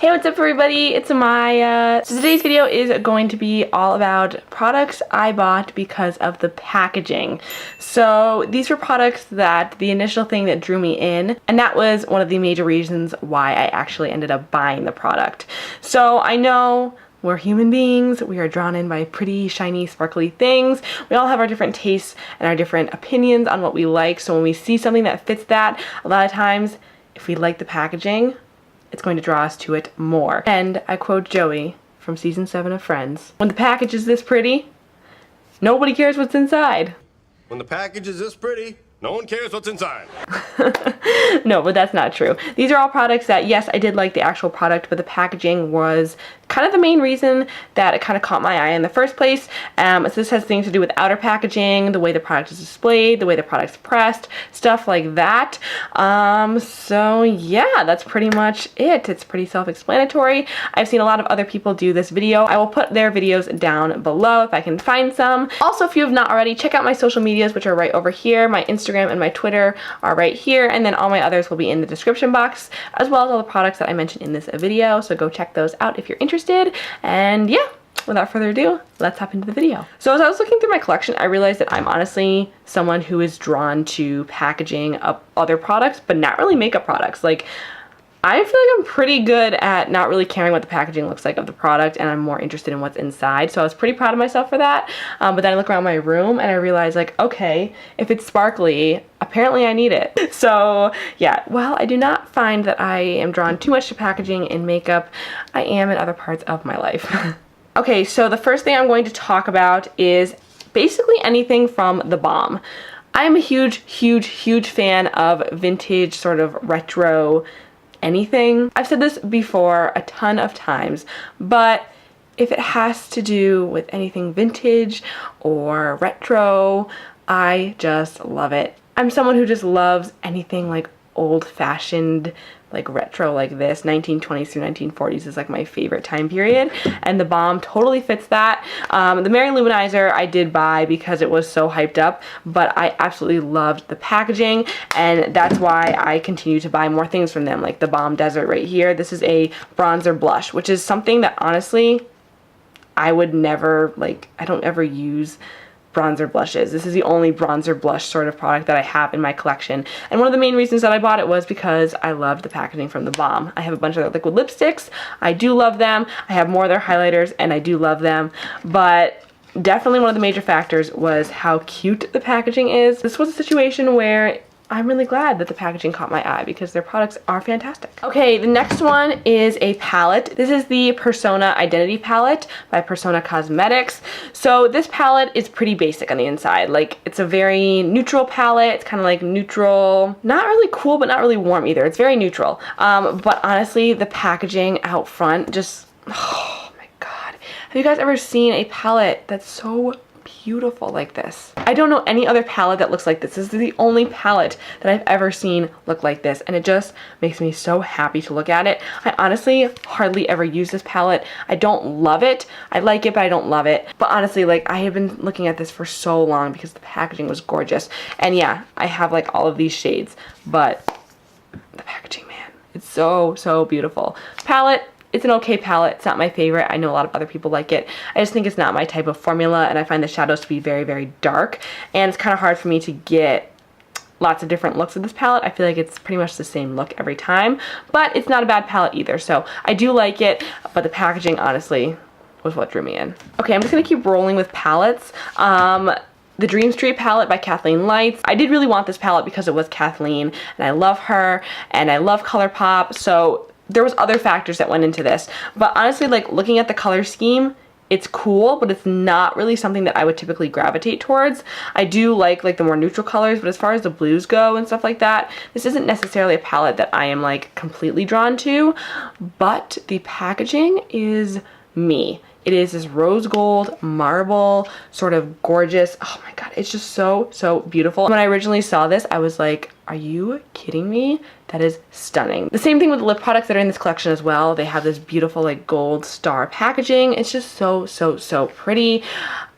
Hey, what's up everybody? It's Amaya. So today's video is going to be all about products I bought because of the packaging. So these were products that the initial thing that drew me in, and that was one of the major reasons why I actually ended up buying the product. So I know we're human beings, we are drawn in by pretty shiny sparkly things. We all have our different tastes and our different opinions on what we like, so when we see something that fits that, a lot of times if we like the packaging, it's going to draw us to it more. And I quote Joey from season 7 of Friends, when the package is this pretty, nobody cares what's inside. When the package is this pretty, no one cares what's inside. No, but that's not true. These are all products that, yes, I did like the actual product, but the packaging was kind of the main reason that it kind of caught my eye in the first place. So this has things to do with outer packaging, the way the product is displayed, the way the product's pressed, stuff like that. So yeah, that's pretty much it. It's pretty self-explanatory. I've seen a lot of other people do this video. I will put their videos down below if I can find some. Also, if you have not already, check out my social medias, which are right over here. My Instagram and my Twitter are right here, and then all my others will be in the description box, as well as all the products that I mentioned in this video, so go check those out if you're interested. And yeah, without further ado, let's hop into the video. So as I was looking through my collection, I realized that I'm honestly someone who is drawn to packaging up other products, but not really makeup products. Like, I feel like I'm pretty good at not really caring what the packaging looks like of the product, and I'm more interested in what's inside. So I was pretty proud of myself for that. But then I look around my room and I realize, like, okay, if it's sparkly, apparently I need it. So yeah, well, I do not find that I am drawn too much to packaging in makeup. I am in other parts of my life. Okay, so the first thing I'm going to talk about is basically anything from theBalm. I'm a huge fan of vintage, sort of retro anything. I've said this before a ton of times, but if it has to do with anything vintage or retro, I just love it. I'm someone who just loves anything like old-fashioned, like retro like this. 1920s through 1940s is like my favorite time period, and theBalm totally fits that. The Mary Luminizer I did buy because it was so hyped up, but I absolutely loved the packaging, and that's why I continue to buy more things from them, like the theBalm Desert right here. This is a bronzer blush, which is something that honestly I would never, like, I don't ever use bronzer blushes. This is the only bronzer blush sort of product that I have in my collection, and one of the main reasons that I bought it was because I loved the packaging from theBalm. I have a bunch of their liquid lipsticks. I do love them. I have more of their highlighters, and I do love them, but definitely one of the major factors was how cute the packaging is. This was a situation where I'm really glad that the packaging caught my eye because their products are fantastic. Okay, the next one is a palette. This is the Persona Identity Palette by Persona Cosmetics. So this palette is pretty basic on the inside. Like, it's a very neutral palette. It's kind of like neutral, not really cool, but not really warm either. It's very neutral. But honestly, the packaging out front just, oh my God. Have you guys ever seen a palette that's so beautiful like this? I don't know any other palette that looks like this. This is the only palette that I've ever seen look like this, and it just makes me so happy to look at it. I honestly hardly ever use this palette. I don't love it. I like it, but I don't love it. But honestly, like, I have been looking at this for so long because the packaging was gorgeous. And yeah, I have like all of these shades, but the packaging, man, it's so beautiful. Palette, it's an okay palette. It's not my favorite. I know a lot of other people like it. I just think it's not my type of formula, and I find the shadows to be very dark, and it's kind of hard for me to get lots of different looks of this palette. I feel like it's pretty much the same look every time, but it's not a bad palette either, so I do like it, but the packaging honestly was what drew me in. Okay, I'm just gonna keep rolling with palettes. The Dream Street palette by KathleenLights. I did really want this palette because it was Kathleen, and I love her, and I love Colourpop, so there was other factors that went into this. But honestly, like, looking at the color scheme, it's cool, but it's not really something that I would typically gravitate towards. I do like the more neutral colors, but as far as the blues go and stuff like that, this isn't necessarily a palette that I am like completely drawn to, but the packaging is me. It is this rose gold marble, sort of gorgeous. Oh my God, it's just so beautiful. When I originally saw this, I was like, are you kidding me? That is stunning. The same thing with the lip products that are in this collection as well. They have this beautiful like gold star packaging. It's just so pretty.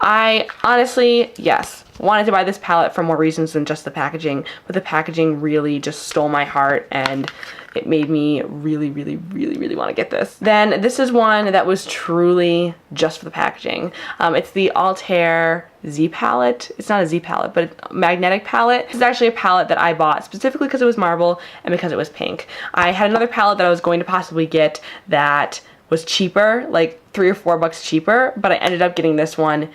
I honestly, yes, wanted to buy this palette for more reasons than just the packaging, but the packaging really just stole my heart and it made me really want to get this. Then this is one that was truly just for the packaging. It's the Altair Z Palette. It's not a Z palette, but a magnetic palette. This is actually a palette that I bought specifically because it was marble and because it was pink. I had another palette that I was going to possibly get that was cheaper, like $3 or $4 cheaper, but I ended up getting this one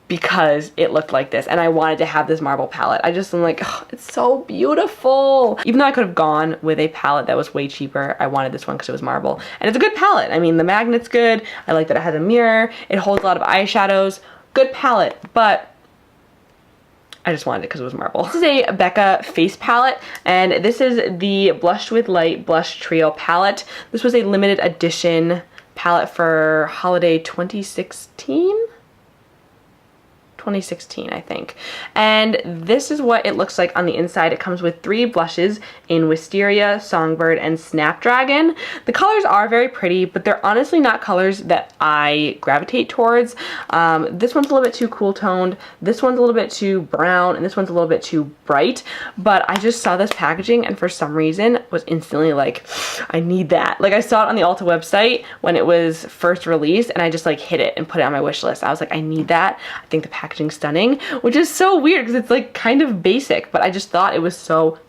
because it looked like this and I wanted to have this marble palette. I just am like, oh, it's so beautiful. Even though I could have gone with a palette that was way cheaper, I wanted this one because it was marble. And it's a good palette. I mean, the magnet's good. I like that it has a mirror. It holds a lot of eyeshadows. Good palette, but I just wanted it because it was marble. This is a Becca face palette, and this is the Blush with Light Blush Trio palette. This was a limited edition palette for holiday 2016? 2016, I think. And this is what it looks like on the inside. It comes with 3 blushes in Wisteria, Songbird, and Snapdragon. The colors are very pretty, but they're honestly not colors that I gravitate towards. This one's a little bit too cool toned, this one's a little bit too brown, and this one's a little bit too bright, but I just saw this packaging and for some reason was instantly like, I need that. Like I saw it on the Ulta website when it was first released and I just like hit it and put it on my wish list. I was like, I need that. I think the packaging stunning, which is so weird because it's like kind of basic, but I just thought it was so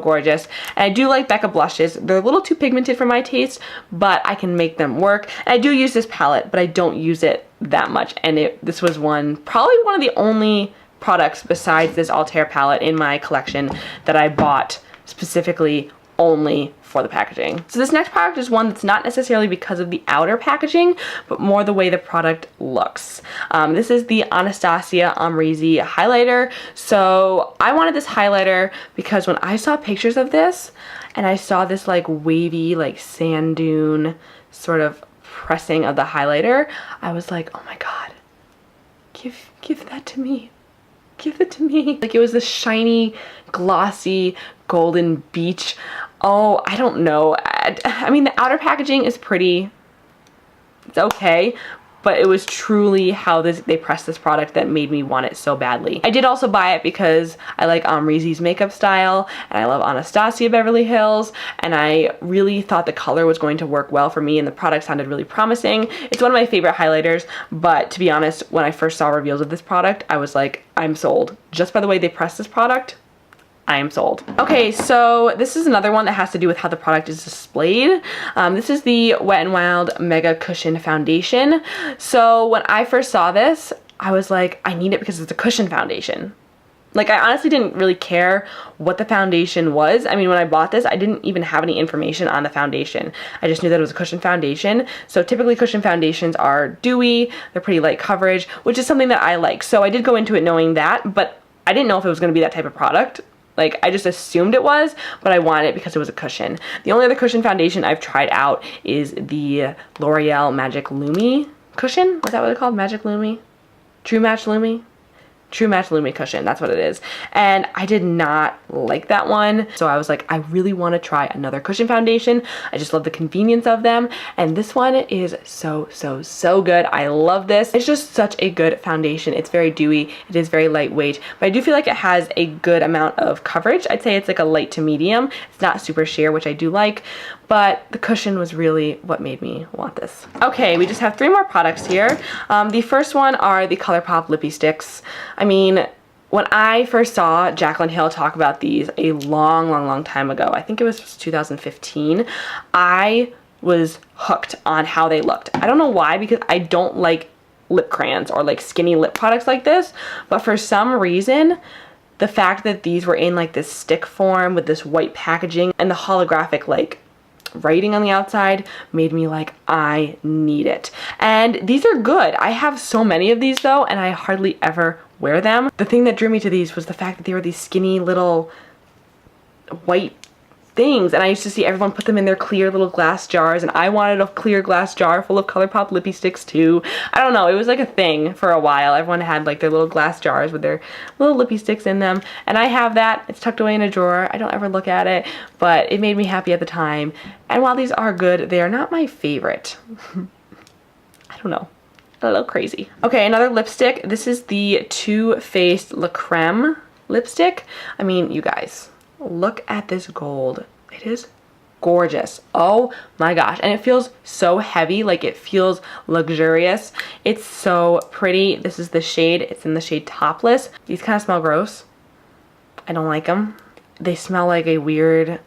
gorgeous. And I do like Becca blushes. They're a little too pigmented for my taste, but I can make them work. And I do use this palette, but I don't use it that much. And this was probably one of the only products besides this Altair palette in my collection that I bought specifically only for the packaging. So this next product is one that's not necessarily because of the outer packaging, but more the way the product looks. This is the Anastasia Amrezy highlighter. So I wanted this highlighter because when I saw pictures of this and I saw this like wavy, like sand dune sort of pressing of the highlighter, I was like, oh my God, give that to me. Give it to me. Like it was this shiny, glossy, golden beach. Oh, I don't know. I mean, the outer packaging is pretty. It's okay, but it was truly how they pressed this product that made me want it so badly. I did also buy it because I like Amrezy's makeup style, and I love Anastasia Beverly Hills, and I really thought the color was going to work well for me, and the product sounded really promising. It's one of my favorite highlighters, but to be honest, when I first saw reveals of this product, I was like, I'm sold. Just by the way they pressed this product, I am sold. Okay, so this is another one that has to do with how the product is displayed. This is the Wet n Wild Mega Cushion Foundation. So when I first saw this, I was like, I need it because it's a cushion foundation. Like, I honestly didn't really care what the foundation was. I mean, when I bought this, I didn't even have any information on the foundation. I just knew that it was a cushion foundation. So typically cushion foundations are dewy, they're pretty light coverage, which is something that I like. So I did go into it knowing that, but I didn't know if it was gonna be that type of product. Like, I just assumed it was, but I wanted it because it was a cushion. The only other cushion foundation I've tried out is the L'Oreal Magic Lumi cushion. Was that what it's called? Magic Lumi? True Match Lumi? True Match Lumi cushion, that's what it is. And I did not like that one. So I was like, I really want to try another cushion foundation. I just love the convenience of them. And this one is so good. I love this. It's just such a good foundation. It's very dewy. It is very lightweight, but I do feel like it has a good amount of coverage. I'd say it's like a light to medium. It's not super sheer, which I do like, but the cushion was really what made me want this. Okay, we just have 3 more products here. The first one are the Colourpop Lippie Stix. I mean, when I first saw Jaclyn Hill talk about these a long time ago, I think it was 2015, I was hooked on how they looked. I don't know why, because I don't like lip crayons or like skinny lip products like this, but for some reason, the fact that these were in like this stick form with this white packaging and the holographic like writing on the outside made me like, I need it. And these are good. I have so many of these though, and I hardly ever wear them. The thing that drew me to these was the fact that they were these skinny little white things, and I used to see everyone put them in their clear little glass jars, and I wanted a clear glass jar full of Colourpop Lippie Stix too. I don't know, it was like a thing for a while. Everyone had like their little glass jars with their little Lippie Stix in them, and I have that. It's tucked away in a drawer. I don't ever look at it, but it made me happy at the time. And while these are good, they are not my favorite. I don't know. a little crazy. Okay, another lipstick. This is the Too Faced La Creme lipstick. I mean, you guys, look at this gold. It is gorgeous. Oh my gosh. And it feels so heavy, like it feels luxurious. It's so pretty. This is the shade. It's in the shade Topless. These kind of smell gross. I don't like them. They smell like a weird,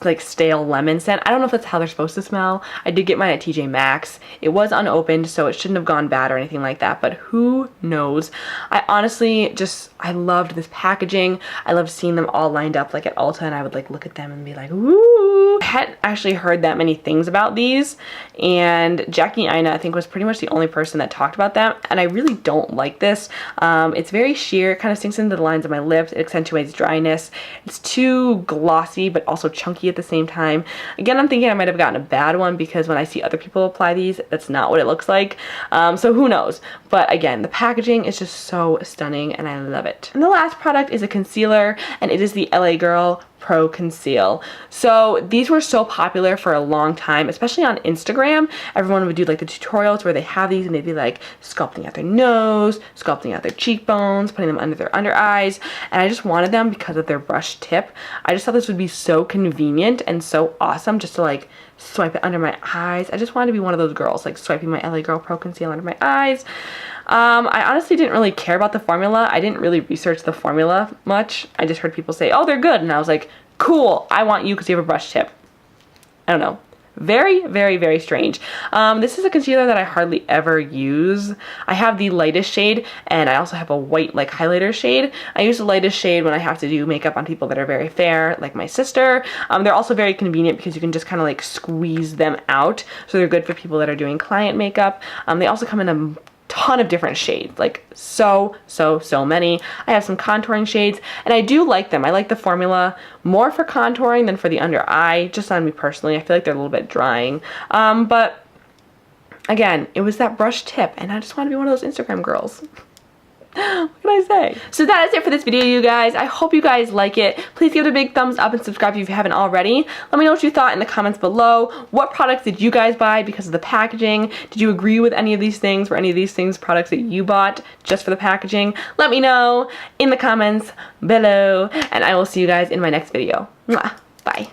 like stale lemon scent. I don't know if that's how they're supposed to smell. I did get mine at TJ Maxx. It was unopened, so it shouldn't have gone bad or anything like that, but who knows. I honestly I loved this packaging. I loved seeing them all lined up like at Ulta, and I would like look at them and be like, ooh. I hadn't actually heard that many things about these, and Jackie Aina I think was pretty much the only person that talked about them, and I really don't like this. It's very sheer. It kind of sinks into the lines of my lips. It accentuates dryness. It's too glossy but also chunky at the same time. Again, I'm thinking I might have gotten a bad one because when I see other people apply these, that's not what it looks like. So who knows? But again, the packaging is just so stunning and I love it. And the last product is a concealer, and it is the LA Girl Pro Conceal. So these were so popular for a long time, especially on Instagram. Everyone would do like the tutorials where they have these and they'd be like sculpting out their nose, sculpting out their cheekbones, putting them under their under eyes, and I just wanted them because of their brush tip. I just thought this would be so convenient and so awesome just to like swipe it under my eyes. I just wanted to be one of those girls, like swiping my LA Girl Pro Conceal under my eyes. I honestly didn't really care about the formula. I didn't really research the formula much. I just heard people say, oh, they're good. And I was like, cool, I want you because you have a brush tip. I don't know. Very, very, very strange. This is a concealer that I hardly ever use. I have the lightest shade, and I also have a white like highlighter shade. I use the lightest shade when I have to do makeup on people that are very fair, like my sister. They're also very convenient because you can just kind of like squeeze them out. So they're good for people that are doing client makeup. They also come in a ton of different shades, like so many. I have some contouring shades, and I do like them. I like the formula more for contouring than for the under eye, just on me personally. I feel like they're a little bit drying. But again, it was that brush tip, and I just want to be one of those Instagram girls. What can I say? So that is it for this video, you guys. I hope you guys like it. Please give it a big thumbs up and subscribe if you haven't already. Let me know what you thought in the comments below. What products did you guys buy because of the packaging? Did you agree with any of these things? Were any of these things products that you bought just for the packaging? Let me know in the comments below, and I will see you guys in my next video. Mwah. Bye.